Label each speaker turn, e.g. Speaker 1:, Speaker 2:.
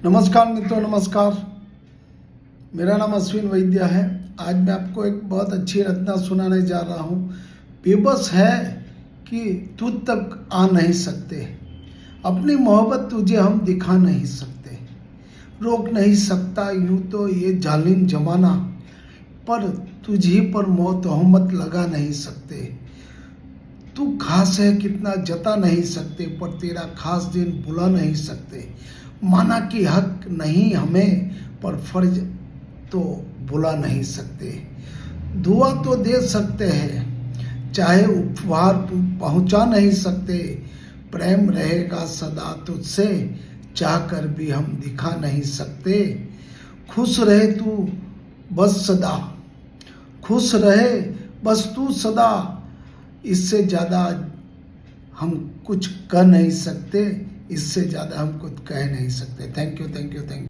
Speaker 1: नमस्कार मित्रों, नमस्कार। मेरा नाम अश्विन वैद्य है। आज मैं आपको एक बहुत अच्छी रचना सुनाने जा रहा हूँ। बेबस है कि तुझ तक आ नहीं सकते, अपनी मोहब्बत तुझे हम दिखा नहीं सकते, रोक नहीं सकता यूं तो ये जालिम जमाना, पर तुझी पर तोहमत लगा नहीं सकते। तू खास है कितना जता नहीं सकते, पर तेरा खास दिन बुला नहीं सकते। माना कि हक नहीं हमें, पर फर्ज तो बुला नहीं सकते। दुआ तो दे सकते हैं, चाहे उपहार पहुंचा नहीं सकते। प्रेम रहेगा सदा तुझसे, चाह कर भी हम दिखा नहीं सकते। खुश रहे तू बस सदा, खुश रहे बस तू सदा, इससे ज़्यादा हम कुछ कर नहीं सकते, इससे ज़्यादा हम कुछ कह नहीं सकते। Thank you, thank you, thank you.